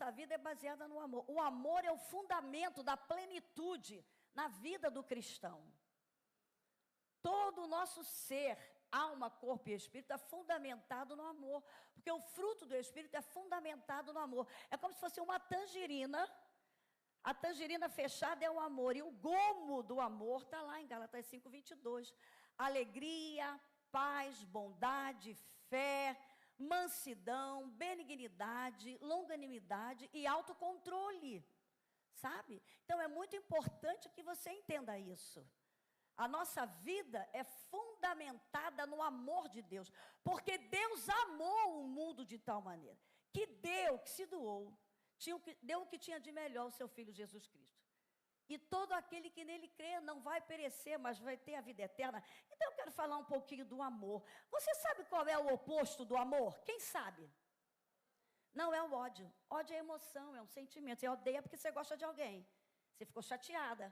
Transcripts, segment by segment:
nossa vida é baseada no amor. O amor é o fundamento da plenitude na vida do cristão. Todo o nosso ser, alma, corpo e espírito, é fundamentado no amor. Porque o fruto do espírito é fundamentado no amor. É como se fosse uma tangerina. A tangerina fechada é o amor. E o gomo do amor está lá em Gálatas 5:22. Alegria, paz, bondade, fé, mansidão, benignidade, longanimidade e autocontrole. Sabe? Então é muito importante que você entenda isso. A nossa vida é fundamentada no amor de Deus, porque Deus amou o mundo de tal maneira, que deu, que se doou, deu o que tinha de melhor o seu Filho Jesus Cristo. E todo aquele que nele crê não vai perecer, mas vai ter a vida eterna. Então eu quero falar um pouquinho do amor. Você sabe qual é o oposto do amor? Quem sabe? Não é o ódio. Ódio é emoção, é um sentimento. Você odeia porque você gosta de alguém. Você ficou chateada.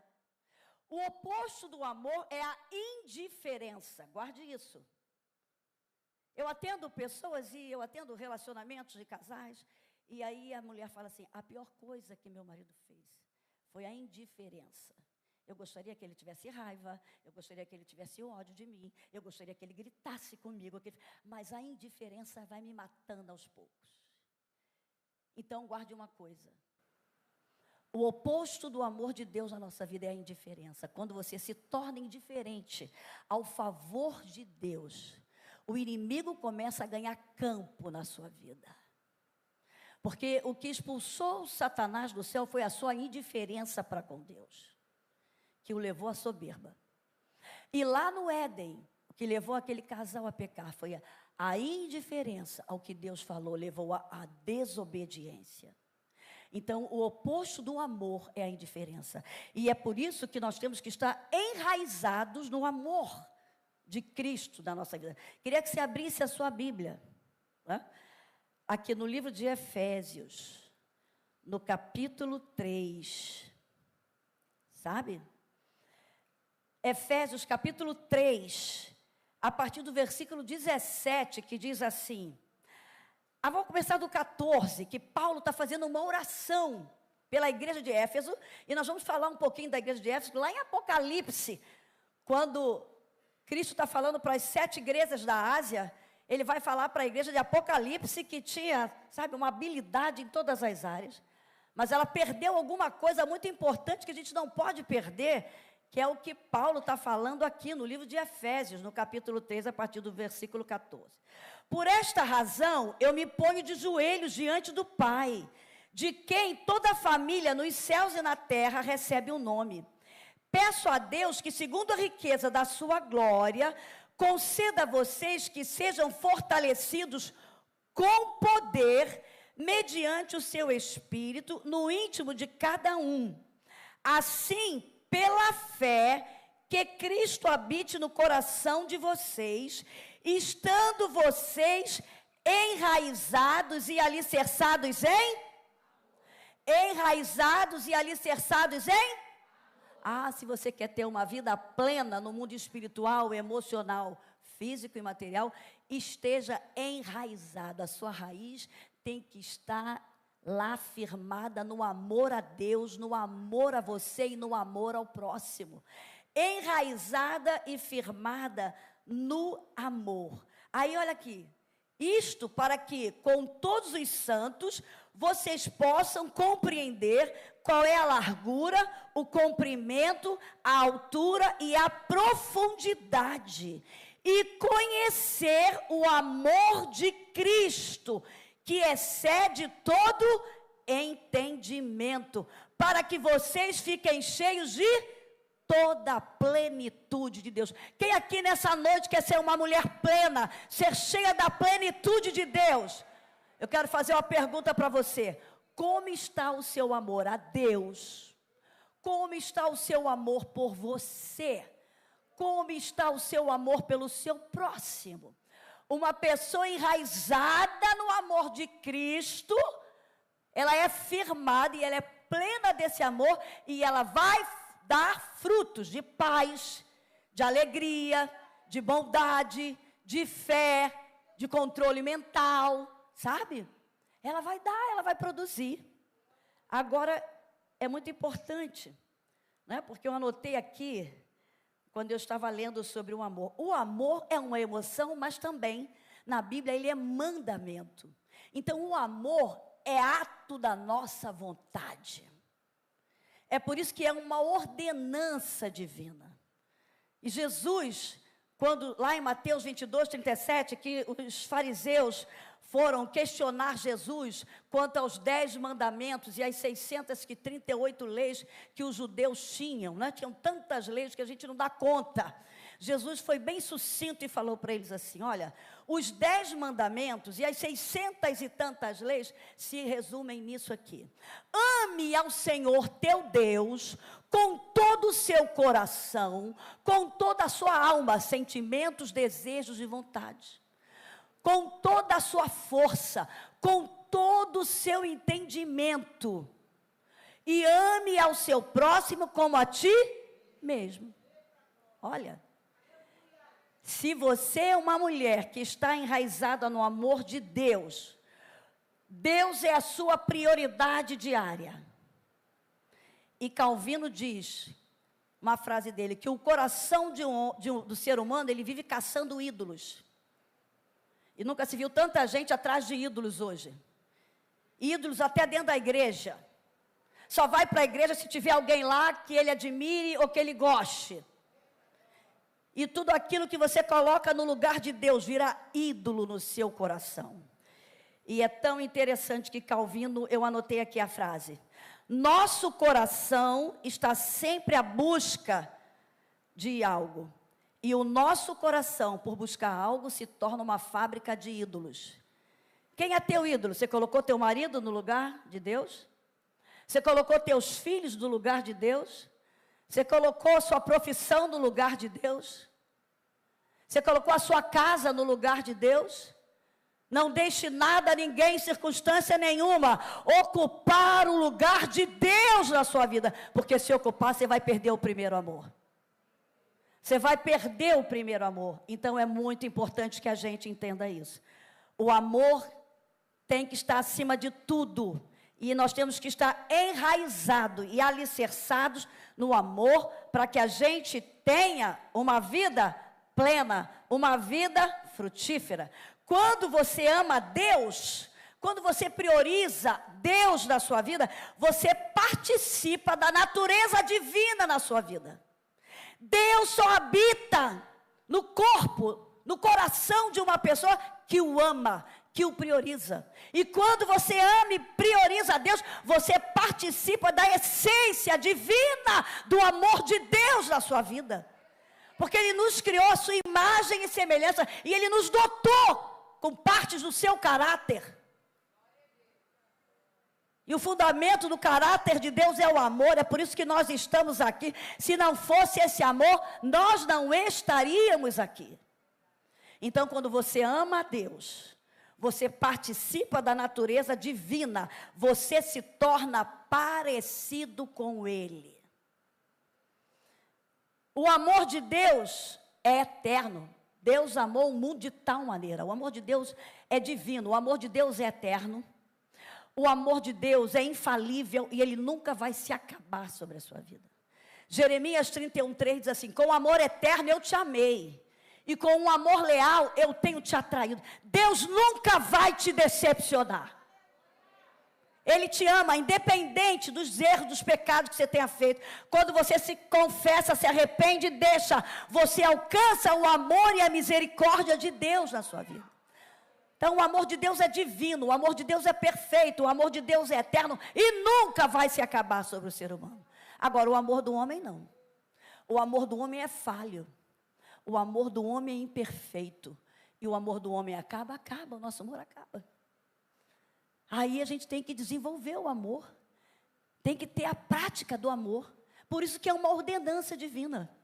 O oposto do amor é a indiferença. Guarde isso. Eu atendo pessoas e eu atendo relacionamentos de casais. E aí a mulher fala assim, a pior coisa que meu marido fez foi a indiferença. Eu gostaria que ele tivesse raiva, eu gostaria que ele tivesse ódio de mim, eu gostaria que ele gritasse comigo, mas a indiferença vai me matando aos poucos. Então, guarde uma coisa. O oposto do amor de Deus na nossa vida é a indiferença. Quando você se torna indiferente ao favor de Deus, o inimigo começa a ganhar campo na sua vida. Porque o que expulsou Satanás do céu foi a sua indiferença para com Deus, que o levou à soberba. E lá no Éden, o que levou aquele casal a pecar foi a indiferença ao que Deus falou, levou à desobediência. Então, o oposto do amor é a indiferença. E é por isso que nós temos que estar enraizados no amor de Cristo na nossa vida. Queria que você abrisse a sua Bíblia, né? Aqui no livro de Efésios, no capítulo 3, sabe? Efésios capítulo 3, a partir do versículo 17, que diz assim... vamos começar do 14, que Paulo está fazendo uma oração pela igreja de Éfeso, e nós vamos falar um pouquinho da igreja de Éfeso, lá em Apocalipse, quando Cristo está falando para as 7 igrejas da Ásia, ele vai falar para a igreja de Apocalipse, que tinha, sabe, uma habilidade em todas as áreas, mas ela perdeu alguma coisa muito importante que a gente não pode perder, que é o que Paulo está falando aqui no livro de Efésios, no capítulo 3, a partir do versículo 14. Por esta razão, eu me ponho de joelhos diante do Pai, de quem toda a família nos céus e na terra recebe um nome. Peço a Deus que, segundo a riqueza da sua glória, conceda a vocês que sejam fortalecidos com poder, mediante o seu Espírito, no íntimo de cada um. Assim, pela fé, que Cristo habite no coração de vocês, estando vocês enraizados e alicerçados em? Enraizados e alicerçados em? Se você quer ter uma vida plena no mundo espiritual, emocional, físico e material, esteja enraizado. A sua raiz tem que estar lá firmada no amor a Deus, no amor a você e no amor ao próximo. Enraizada e firmada no amor. Aí olha aqui. Isto para que, com todos os santos, vocês possam compreender qual é a largura, o comprimento, a altura e a profundidade. E conhecer o amor de Cristo, que excede todo entendimento, para que vocês fiquem cheios de toda a plenitude de Deus. Quem aqui nessa noite quer ser uma mulher plena, ser cheia da plenitude de Deus? Eu quero fazer uma pergunta para você. Como está o seu amor a Deus? Como está o seu amor por você? Como está o seu amor pelo seu próximo? Uma pessoa enraizada no amor de Cristo, ela é firmada e ela é plena desse amor, e ela vai dar frutos de paz, de alegria, de bondade, de fé, de controle mental, sabe? Ela vai dar, ela vai produzir. Agora, é muito importante, né? Porque eu anotei aqui, quando eu estava lendo sobre o amor. O amor é uma emoção, mas também, na Bíblia, ele é mandamento. Então, o amor é ato da nossa vontade. É por isso que é uma ordenança divina. E Jesus, quando lá em Mateus 22, 37, que os fariseus foram questionar Jesus quanto aos 10 mandamentos e as 638 leis que os judeus tinham, né? Tinham tantas leis que a gente não dá conta. Jesus foi bem sucinto e falou para eles assim: olha, os 10 mandamentos e as 600 e tantas leis se resumem nisso aqui. Ame ao Senhor teu Deus com todo o seu coração, com toda a sua alma, sentimentos, desejos e vontades, com toda a sua força, com todo o seu entendimento, e ame ao seu próximo como a ti mesmo. Olha, se você é uma mulher que está enraizada no amor de Deus, Deus é a sua prioridade diária. E Calvino diz, uma frase dele, que o coração do ser humano, ele vive caçando ídolos. E nunca se viu tanta gente atrás de ídolos hoje. Ídolos até dentro da igreja. Só vai para a igreja se tiver alguém lá que ele admire ou que ele goste. E tudo aquilo que você coloca no lugar de Deus vira ídolo no seu coração. E é tão interessante que Calvino, eu anotei aqui a frase: nosso coração está sempre à busca de algo. E o nosso coração, por buscar algo, se torna uma fábrica de ídolos. Quem é teu ídolo? Você colocou teu marido no lugar de Deus? Você colocou teus filhos no lugar de Deus? Você colocou sua profissão no lugar de Deus? Você colocou a sua casa no lugar de Deus? Não deixe nada, ninguém, circunstância nenhuma, ocupar o lugar de Deus na sua vida. Porque se ocupar, você vai perder o primeiro amor. Você vai perder o primeiro amor. Então é muito importante que a gente entenda isso. O amor tem que estar acima de tudo. E nós temos que estar enraizados e alicerçados no amor, para que a gente tenha uma vida plena, uma vida frutífera. Quando você ama Deus, quando você prioriza Deus na sua vida, você participa da natureza divina na sua vida. Deus só habita no corpo, no coração de uma pessoa que o ama, que o prioriza. E quando você ama e prioriza a Deus, você participa da essência divina do amor de Deus na sua vida. Porque Ele nos criou a sua imagem e semelhança, e Ele nos dotou com partes do seu caráter. E o fundamento do caráter de Deus é o amor. É por isso que nós estamos aqui. Se não fosse esse amor, nós não estaríamos aqui. Então, quando você ama a Deus, você participa da natureza divina, você se torna parecido com Ele. O amor de Deus é eterno. Deus amou o mundo de tal maneira. O amor de Deus é divino, o amor de Deus é eterno. O amor de Deus é infalível e Ele nunca vai se acabar sobre a sua vida. Jeremias 31:3 diz assim: com amor eterno eu te amei, e com um amor leal eu tenho te atraído. Deus nunca vai te decepcionar. Ele te ama, independente dos erros, dos pecados que você tenha feito. Quando você se confessa, se arrepende e deixa, você alcança o amor e a misericórdia de Deus na sua vida. Então o amor de Deus é divino, o amor de Deus é perfeito, o amor de Deus é eterno e nunca vai se acabar sobre o ser humano. Agora, o amor do homem não. O amor do homem é falho. O amor do homem é imperfeito. E o amor do homem acaba, o nosso amor acaba. Aí a gente tem que desenvolver o amor. Tem que ter a prática do amor. Por isso que é uma ordenança divina.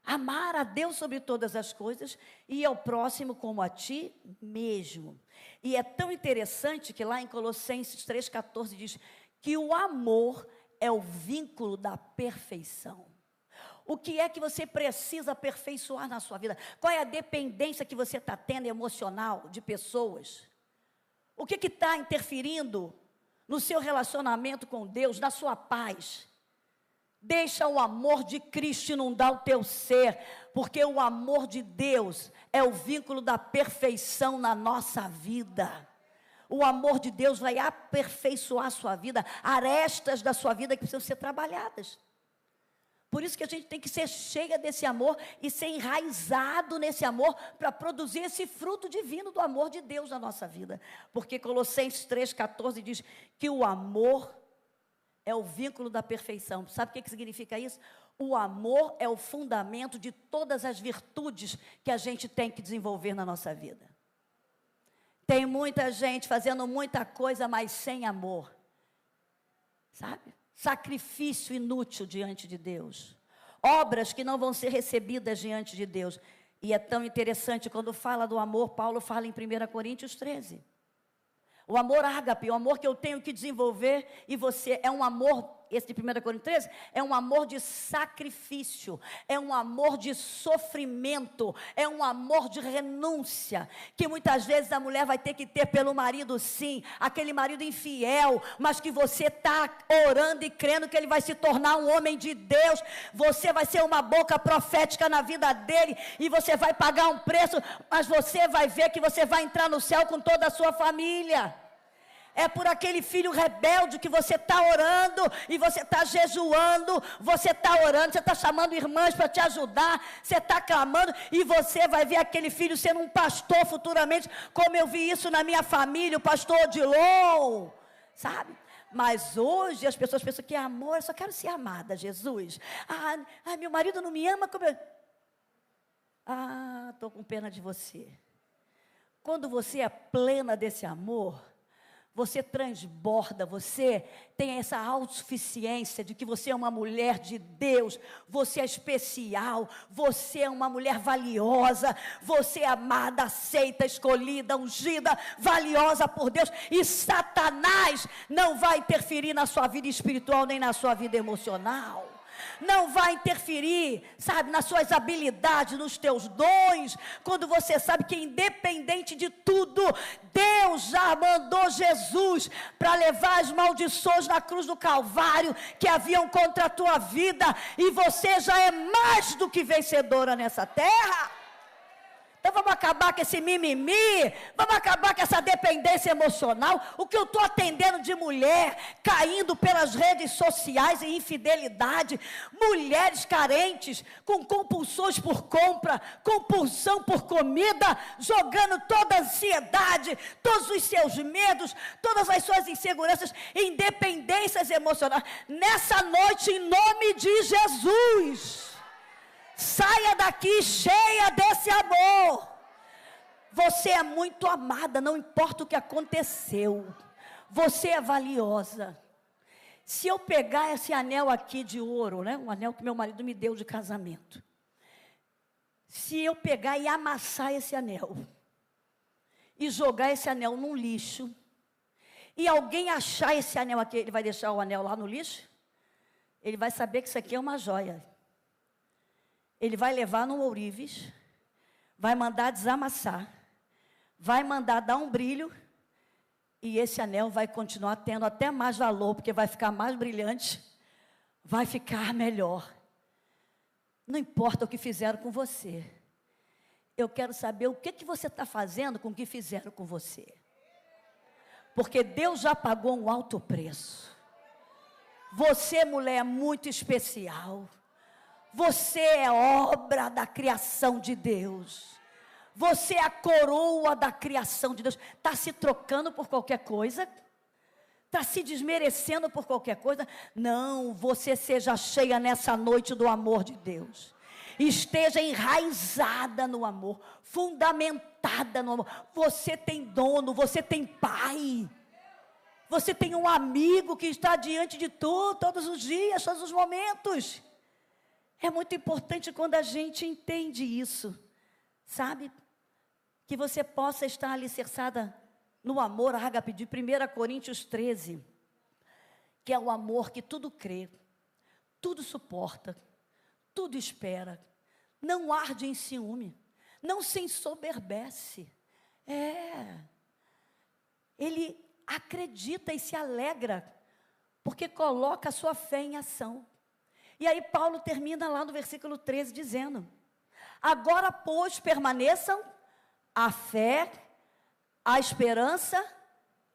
Amar a Deus sobre todas as coisas e ao próximo como a ti mesmo. E é tão interessante que lá em Colossenses 3,14 diz que o amor é o vínculo da perfeição. O que é que você precisa aperfeiçoar na sua vida? Qual é a dependência que você está tendo emocional de pessoas? O que está interferindo no seu relacionamento com Deus, na sua paz. Deixa o amor de Cristo inundar o teu ser, porque o amor de Deus é o vínculo da perfeição na nossa vida. O amor de Deus vai aperfeiçoar a sua vida, arestas da sua vida que precisam ser trabalhadas. Por isso que a gente tem que ser cheia desse amor e ser enraizado nesse amor para produzir esse fruto divino do amor de Deus na nossa vida. Porque Colossenses 3,14 diz que o amor é o vínculo da perfeição. Sabe o que significa isso? O amor é o fundamento de todas as virtudes que a gente tem que desenvolver na nossa vida. Tem muita gente fazendo muita coisa, mas sem amor. Sabe? Sacrifício inútil diante de Deus. Obras que não vão ser recebidas diante de Deus. E é tão interessante, quando fala do amor, Paulo fala em 1 Coríntios 13. O amor ágape, o amor que eu tenho que desenvolver, e você, é um amor, esse de 1 Coríntios 13, é um amor de sacrifício, é um amor de sofrimento, é um amor de renúncia, que muitas vezes a mulher vai ter que ter pelo marido, sim, aquele marido infiel, mas que você está orando e crendo que ele vai se tornar um homem de Deus, você vai ser uma boca profética na vida dele, e você vai pagar um preço, mas você vai ver que você vai entrar no céu com toda a sua família. É por aquele filho rebelde que você está orando, e você está jejuando, você está orando, você está chamando irmãs para te ajudar, você está clamando, e você vai ver aquele filho sendo um pastor futuramente, como eu vi isso na minha família, o pastor Odilon, sabe? Mas hoje as pessoas pensam que amor, eu só quero ser amada, Jesus. Meu marido não me ama como eu... estou com pena de você. Quando você é plena desse amor, você transborda, você tem essa autossuficiência de que você é uma mulher de Deus, você é especial, você é uma mulher valiosa, você é amada, aceita, escolhida, ungida, valiosa por Deus, e Satanás não vai interferir na sua vida espiritual nem na sua vida emocional. Não vai interferir, sabe, nas suas habilidades, nos teus dons, quando você sabe que independente de tudo, Deus já mandou Jesus para levar as maldições na cruz do Calvário, que haviam contra a tua vida, e você já é mais do que vencedora nessa terra. Então vamos acabar com esse mimimi, vamos acabar com essa dependência emocional. O que eu estou atendendo de mulher caindo pelas redes sociais em infidelidade, mulheres carentes com compulsões por compra, compulsão por comida, jogando toda a ansiedade, todos os seus medos, todas as suas inseguranças em dependências emocionais. Nessa noite, em nome de Jesus, saia daqui cheia desse amor. Você é muito amada, não importa o que aconteceu. Você é valiosa. Se eu pegar esse anel aqui de ouro, né, um anel que meu marido me deu de casamento. Se eu pegar e amassar esse anel, e jogar esse anel num lixo, e alguém achar esse anel aqui, ele vai deixar o anel lá no lixo? Ele vai saber que isso aqui é uma joia. Ele vai levar no ourives, vai mandar desamassar, vai mandar dar um brilho, e esse anel vai continuar tendo até mais valor, porque vai ficar mais brilhante, vai ficar melhor. Não importa o que fizeram com você, eu quero saber o que você está fazendo com o que fizeram com você, porque Deus já pagou um alto preço. Você, mulher, é muito especial. Você é obra da criação de Deus. Você é a coroa da criação de Deus. Está se trocando por qualquer coisa? Está se desmerecendo por qualquer coisa? Não, você seja cheia nessa noite do amor de Deus. Esteja enraizada no amor, fundamentada no amor. Você tem dono, você tem pai. Você tem um amigo que está diante de tu todos os dias, todos os momentos. É muito importante quando a gente entende isso, sabe? Que você possa estar alicerçada no amor ágape de 1 Coríntios 13, que é o amor que tudo crê, tudo suporta, tudo espera, não arde em ciúme, não se ensoberbece. Ele acredita e se alegra, porque coloca a sua fé em ação. E aí Paulo termina lá no versículo 13 dizendo: agora, pois, permaneçam a fé, a esperança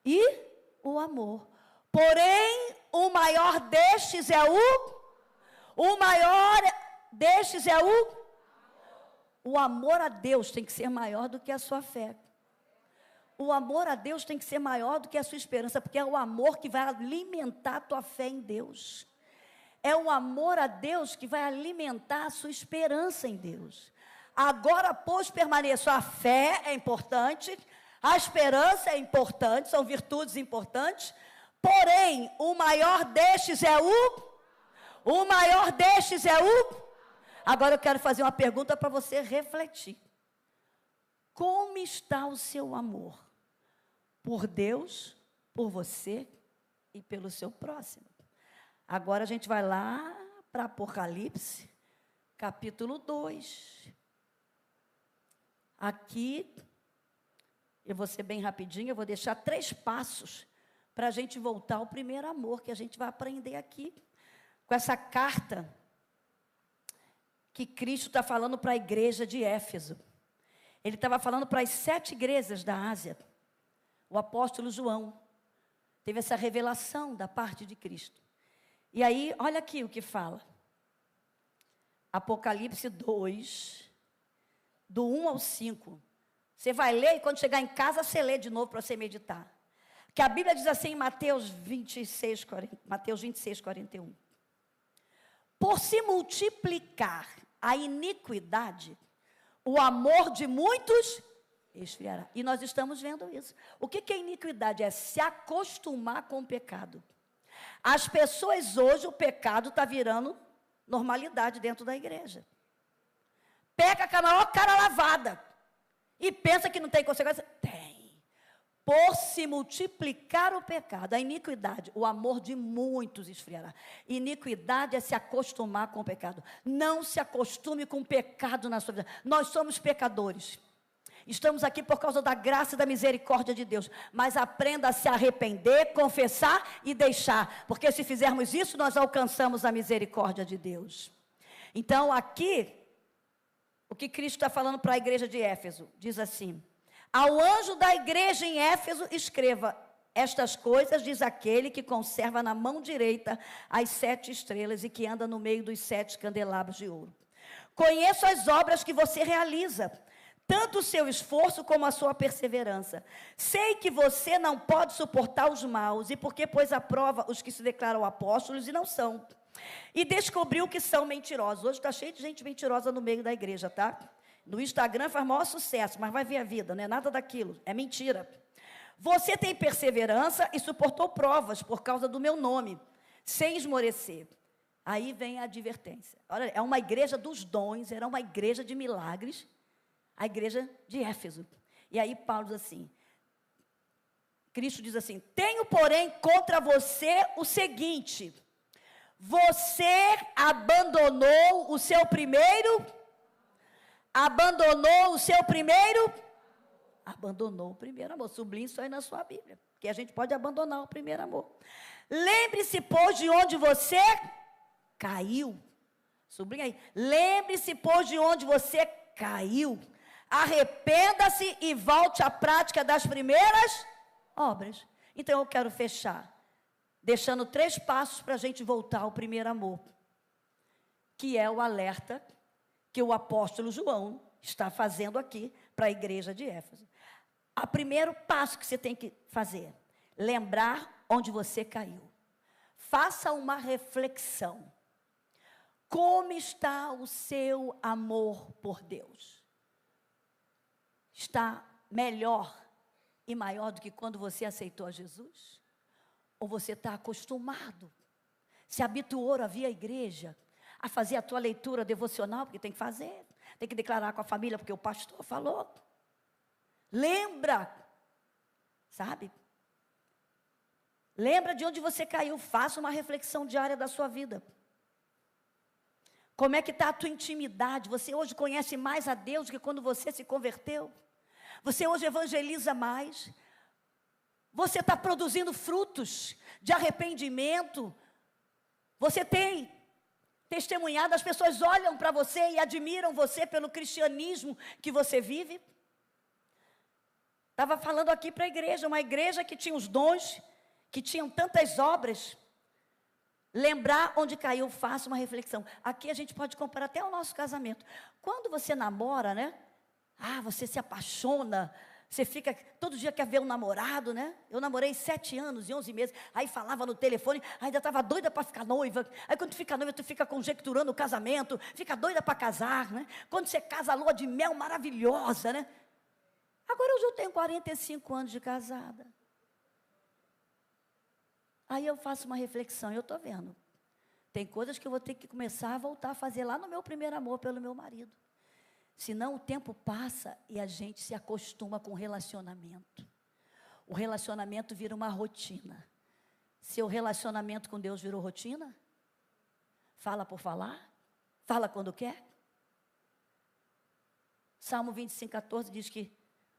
e o amor. Porém, o maior destes é o amor a Deus tem que ser maior do que a sua fé. O amor a Deus tem que ser maior do que a sua esperança, porque é o amor que vai alimentar a tua fé em Deus. É o amor a Deus que vai alimentar a sua esperança em Deus. Agora, pois, permaneço. A fé é importante, a esperança é importante, são virtudes importantes. Porém, o maior destes é Agora eu quero fazer uma pergunta para você refletir. Como está o seu amor por Deus, por você e pelo seu próximo? Agora a gente vai lá para Apocalipse, capítulo 2. Aqui, eu vou ser bem rapidinho, eu vou deixar 3 passos para a gente voltar ao primeiro amor, que a gente vai aprender aqui, com essa carta que Cristo está falando para a igreja de Éfeso. Ele estava falando para as 7 igrejas da Ásia. O apóstolo João teve essa revelação da parte de Cristo. E aí, olha aqui o que fala. Apocalipse 2, do 1 ao 5. Você vai ler e quando chegar em casa, você lê de novo para você meditar. Que a Bíblia diz assim em Mateus 26, 41. Por se multiplicar a iniquidade, o amor de muitos esfriará. E nós estamos vendo isso. O que é iniquidade? É se acostumar com o pecado. As pessoas hoje, o pecado está virando normalidade dentro da igreja. Peca com a maior cara lavada. E pensa que não tem consequência. Tem. Por se multiplicar o pecado, a iniquidade, o amor de muitos esfriará. Iniquidade é se acostumar com o pecado. Não se acostume com o pecado na sua vida. Nós somos pecadores. Estamos aqui por causa da graça e da misericórdia de Deus. Mas aprenda a se arrepender, confessar e deixar. Porque se fizermos isso, nós alcançamos a misericórdia de Deus. Então aqui, o que Cristo está falando para a igreja de Éfeso, diz assim: ao anjo da igreja em Éfeso escreva: estas coisas diz aquele que conserva na mão direita as 7 estrelas e que anda no meio dos 7 candelabros de ouro. Conheço as obras que você realiza, tanto o seu esforço como a sua perseverança. Sei que você não pode suportar os maus, e porque pôs à prova os que se declaram apóstolos e não são. E descobriu que são mentirosos. Hoje está cheio de gente mentirosa no meio da igreja, tá? No Instagram faz maior sucesso, mas vai ver a vida, não é nada daquilo, é mentira. Você tem perseverança e suportou provas por causa do meu nome, sem esmorecer. Aí vem a advertência. Olha, é uma igreja dos dons, era uma igreja de milagres, a igreja de Éfeso. E aí Paulo diz assim, Cristo diz assim: tenho, porém, contra você o seguinte: você abandonou o seu primeiro amor. Sublinhe isso aí na sua Bíblia, que a gente pode abandonar o primeiro amor. Lembre-se, pois, de onde você caiu. Sublinhe aí. Lembre-se, pois, de onde você caiu. Arrependa-se e volte à prática das primeiras obras. Então eu quero fechar deixando 3 passos para a gente voltar ao primeiro amor, que é o alerta que o apóstolo João está fazendo aqui para a igreja de Éfeso. O primeiro passo que você tem que fazer, lembrar onde você caiu. Faça uma reflexão. Como está o seu amor por Deus? Está melhor e maior do que quando você aceitou a Jesus? Ou você está acostumado, se habituou a vir à igreja, a fazer a tua leitura devocional, porque tem que fazer, tem que declarar com a família, porque o pastor falou. Lembra, sabe? Lembra de onde você caiu, faça uma reflexão diária da sua vida. Como é que está a tua intimidade? Você hoje conhece mais a Deus do que quando você se converteu? Você hoje evangeliza mais? Você está produzindo frutos de arrependimento. Você tem testemunhado, as pessoas olham para você e admiram você pelo cristianismo que você vive. Estava falando aqui para a igreja, uma igreja que tinha os dons, que tinham tantas obras. Lembrar onde caiu, faça uma reflexão. Aqui a gente pode comparar até o nosso casamento. Quando você namora, né? Você se apaixona, você fica, todo dia quer ver um namorado, né? Eu namorei 7 anos e 11 meses, aí falava no telefone, ainda estava doida para ficar noiva. Aí quando tu fica noiva, tu fica conjecturando o casamento, fica doida para casar, né? Quando você casa, a lua de mel maravilhosa, né? Agora hoje eu tenho 45 anos de casada. Aí eu faço uma reflexão, eu estou vendo. Tem coisas que eu vou ter que começar a voltar a fazer lá no meu primeiro amor pelo meu marido. Senão o tempo passa e a gente se acostuma com o relacionamento. O relacionamento vira uma rotina. Seu relacionamento com Deus virou rotina? Fala por falar? Fala quando quer? Salmo 25:14 diz que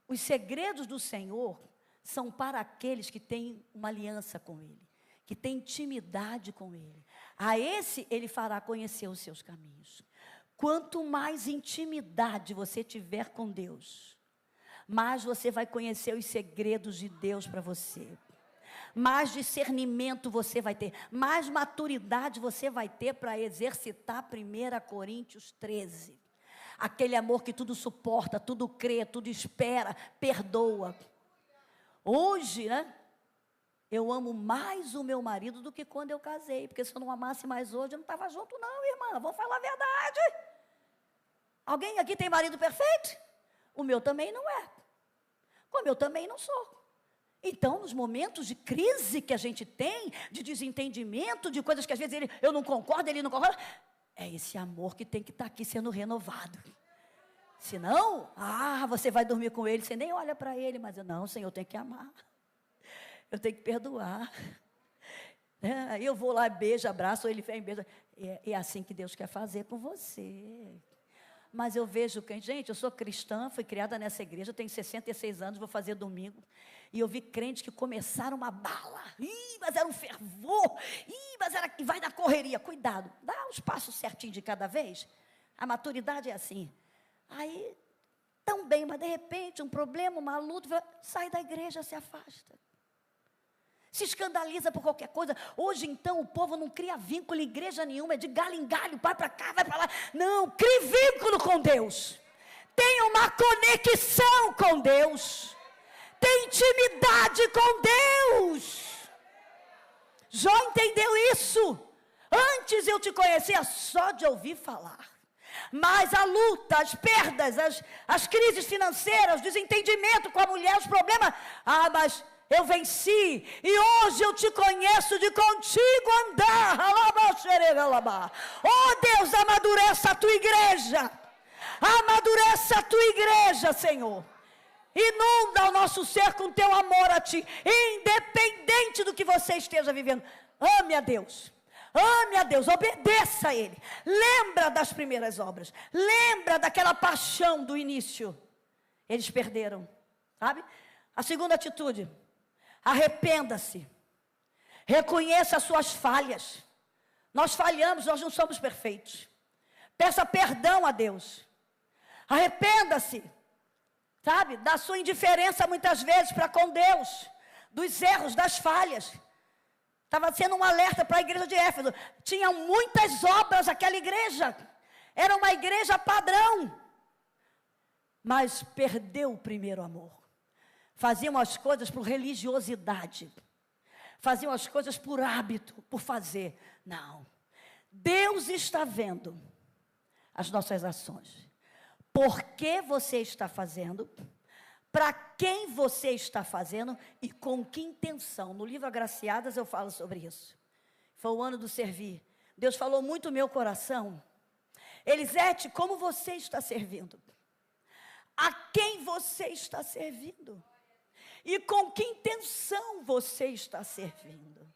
os segredos do Senhor são para aqueles que têm uma aliança com Ele, que têm intimidade com Ele. A esse Ele fará conhecer os seus caminhos. Quanto mais intimidade você tiver com Deus, mais você vai conhecer os segredos de Deus para você. Mais discernimento você vai ter, mais maturidade você vai ter para exercitar 1 Coríntios 13. Aquele amor que tudo suporta, tudo crê, tudo espera, perdoa. Hoje, né? Eu amo mais o meu marido do que quando eu casei. Porque se eu não amasse mais hoje, eu não estava junto não, irmã. Vamos falar a verdade. Alguém aqui tem marido perfeito? O meu também não é. Como eu também não sou. Então, nos momentos de crise que a gente tem, de desentendimento, de coisas que às vezes eu não concordo, ele não concorda, é esse amor que tem que estar aqui sendo renovado. Senão, você vai dormir com ele, você nem olha para ele, mas não, Senhor, eu tenho que amar. Eu tenho que perdoar. Eu vou lá, beijo, abraço, ele vem, beija. É assim que Deus quer fazer com você. Mas eu vejo que, gente, eu sou cristã, fui criada nessa igreja, tenho 66 anos, vou fazer domingo. E eu vi crentes que começaram uma bala. Mas era um fervor. Mas era que vai na correria. Cuidado, dá os passos certinhos de cada vez. A maturidade é assim. Aí, tão bem, mas de repente, um problema, uma luta, sai da igreja, se afasta. Se escandaliza por qualquer coisa. Hoje, então, o povo não cria vínculo em igreja nenhuma, é de galho em galho, vai para cá, vai para lá. Não, crie vínculo com Deus. Tenha uma conexão com Deus. Tenha intimidade com Deus. Jó entendeu isso. Antes eu te conhecia só de ouvir falar. Mas a luta, as perdas, as crises financeiras, o desentendimento com a mulher, os problemas. Mas eu venci, e hoje eu te conheço de contigo andar. Oh Deus, amadureça a tua igreja. Amadureça a tua igreja, Senhor. Inunda o nosso ser com teu amor a ti, independente do que você esteja vivendo. Ame a Deus. Ame a Deus, obedeça a Ele. Lembra das primeiras obras. Lembra daquela paixão do início. Eles perderam, sabe? A segunda atitude. Arrependa-se. Reconheça as suas falhas. Nós falhamos, nós não somos perfeitos. Peça perdão a Deus. Arrependa-se, sabe, da sua indiferença muitas vezes para com Deus, dos erros, das falhas. Estava sendo um alerta para a igreja de Éfeso. Tinha muitas obras aquela igreja. Era uma igreja padrão. Mas perdeu o primeiro amor. Faziam as coisas por religiosidade. Faziam as coisas por hábito, por fazer. Não. Deus está vendo as nossas ações. Por que você está fazendo? Para quem você está fazendo e com que intenção? No livro Agraciadas eu falo sobre isso. Foi o ano do servir. Deus falou muito no meu coração. Elisete, como você está servindo? A quem você está servindo? E com que intenção você está servindo?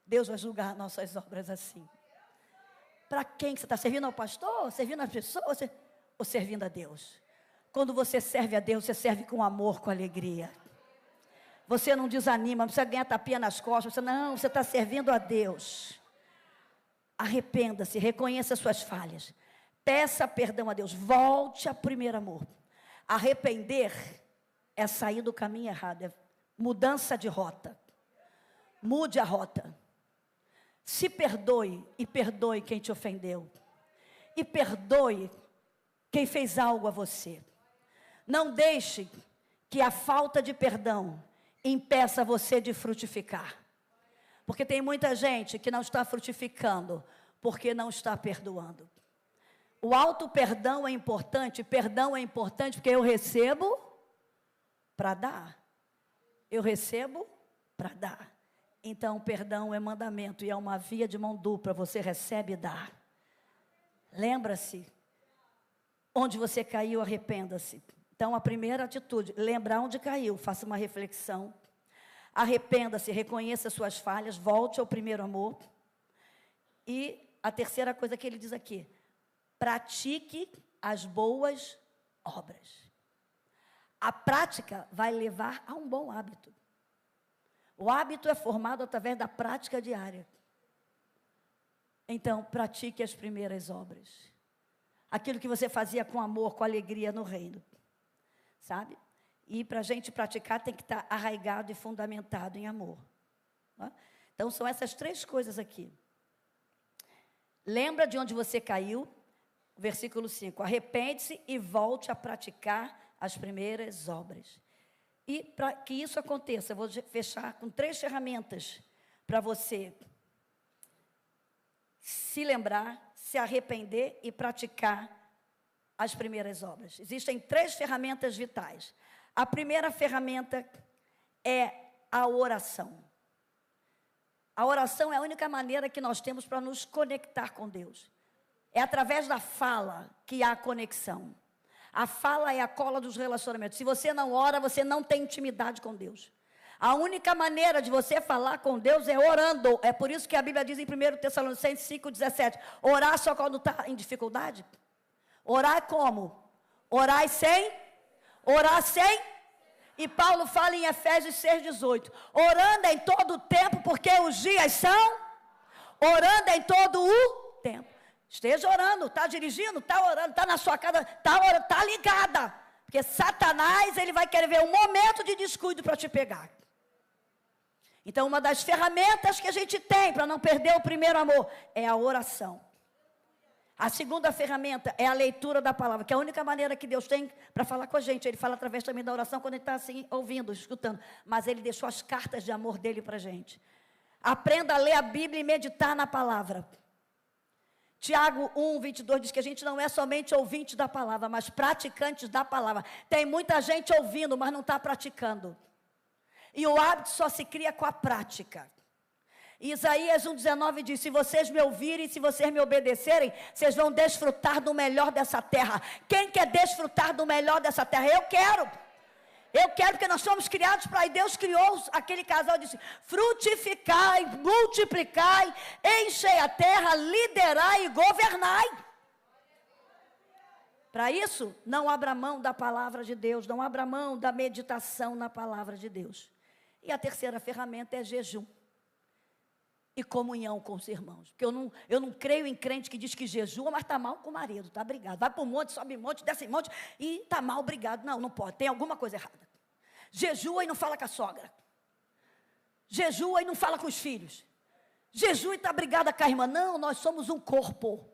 Deus vai julgar nossas obras assim. Para quem você está servindo? Ao pastor? Servindo às pessoas? Ou servindo a Deus? Quando você serve a Deus, você serve com amor, com alegria. Você não desanima, não precisa ganhar tapinha nas costas. Você está servindo a Deus. Arrependa-se, reconheça as suas falhas. Peça perdão a Deus. Volte ao primeiro amor. Arrepender é sair do caminho errado. É mudança de rota. Mude a rota. Se perdoe e perdoe quem te ofendeu. E perdoe quem fez algo a você. Não deixe que a falta de perdão impeça você de frutificar. Porque tem muita gente que não está frutificando porque não está perdoando. O auto perdão é importante porque eu recebo para dar. Eu recebo para dar. Então, perdão é mandamento e é uma via de mão dupla, você recebe e dá. Lembra-se, onde você caiu, arrependa-se. Então, a primeira atitude, lembrar onde caiu, faça uma reflexão. Arrependa-se, reconheça suas falhas, volte ao primeiro amor. E a terceira coisa que ele diz aqui, pratique as boas obras. A prática vai levar a um bom hábito. O hábito é formado através da prática diária. Então, pratique as primeiras obras. Aquilo que você fazia com amor, com alegria no reino. Sabe? E para a gente praticar tem que estar arraigado e fundamentado em amor. Tá? Então, são essas três coisas aqui. Lembra de onde você caiu? Versículo 5. Arrepende-se e volte a praticar as primeiras obras. E para que isso aconteça, eu vou fechar com 3 ferramentas para você se lembrar, se arrepender e praticar as primeiras obras. Existem 3 ferramentas vitais. A primeira ferramenta é a oração. A oração é a única maneira que nós temos para nos conectar com Deus. É através da fala que há conexão. A fala é a cola dos relacionamentos. Se você não ora, você não tem intimidade com Deus. A única maneira de você falar com Deus é orando. É por isso que a Bíblia diz em 1 Tessalonicenses 5,17, orar só quando está em dificuldade? Orar como? Orar sem? E Paulo fala em Efésios 6,18, orando em todo o tempo, porque os dias são? Orando em todo o tempo. Esteja orando, está dirigindo, está orando, está na sua casa, está ligada. Porque Satanás, ele vai querer ver um momento de descuido para te pegar. Então, uma das ferramentas que a gente tem para não perder o primeiro amor é a oração. A segunda ferramenta é a leitura da palavra, que é a única maneira que Deus tem para falar com a gente. Ele fala através também da oração, quando ele está assim, ouvindo, escutando. Mas ele deixou as cartas de amor dele para a gente. Aprenda a ler a Bíblia e meditar na palavra. Tiago 1:22 diz que a gente não é somente ouvinte da palavra, mas praticantes da palavra. Tem muita gente ouvindo, mas não está praticando. E o hábito só se cria com a prática. Isaías 1:19 diz, se vocês me ouvirem, se vocês me obedecerem, vocês vão desfrutar do melhor dessa terra. Quem quer desfrutar do melhor dessa terra? Eu quero. Eu quero, porque nós somos criados para... E Deus criou aquele casal e disse, frutificai, multiplicai, enchei a terra, liderai e governai. Para isso, não abra mão da palavra de Deus, não abra mão da meditação na palavra de Deus. E a terceira ferramenta é jejum e comunhão com os irmãos. Porque eu não creio em crente que diz que jejua, mas está mal com o marido, está brigado. Vai para o monte, sobe monte, desce monte e está mal brigado. Não pode, tem alguma coisa errada. Jejua e não fala com a sogra. Jejua e não fala com os filhos. Jejua e está brigada com a irmã. Não, nós somos um corpo.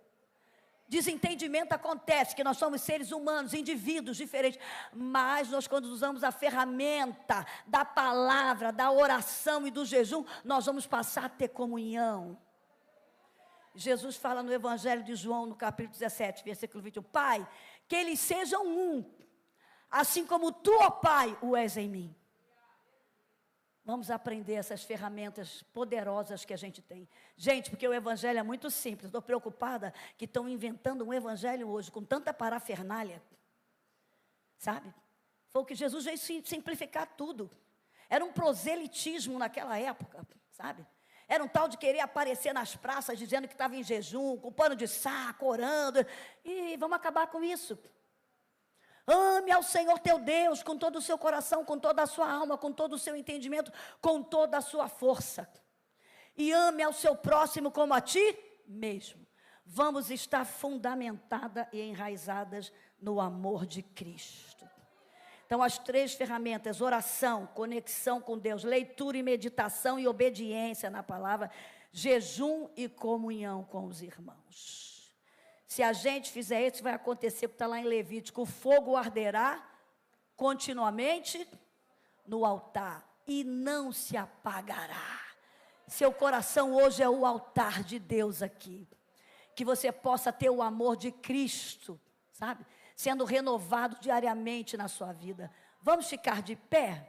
Desentendimento acontece, que nós somos seres humanos, indivíduos diferentes, mas nós, quando usamos a ferramenta da palavra, da oração e do jejum, nós vamos passar a ter comunhão. Jesus fala no Evangelho de João, no capítulo 17, versículo 21, Pai, que eles sejam um, assim como tu, ó Pai, o és em mim. Vamos aprender essas ferramentas poderosas que a gente tem. Gente, porque o evangelho é muito simples. Estou preocupada que estão inventando um evangelho hoje com tanta parafernália. Sabe? Foi o que Jesus veio simplificar tudo. Era um proselitismo naquela época, sabe? Era um tal de querer aparecer nas praças dizendo que estava em jejum, com pano de saco, orando. E vamos acabar com isso. Ame ao Senhor teu Deus com todo o seu coração, com toda a sua alma, com todo o seu entendimento, com toda a sua força. E ame ao seu próximo como a ti mesmo. Vamos estar fundamentadas e enraizadas no amor de Cristo. Então, as 3 ferramentas: oração, conexão com Deus, leitura e meditação e obediência na palavra, jejum e comunhão com os irmãos. Se a gente fizer isso, vai acontecer, porque está lá em Levítico: o fogo arderá continuamente no altar e não se apagará. Seu coração hoje é o altar de Deus aqui. Que você possa ter o amor de Cristo, sabe? Sendo renovado diariamente na sua vida. Vamos ficar de pé?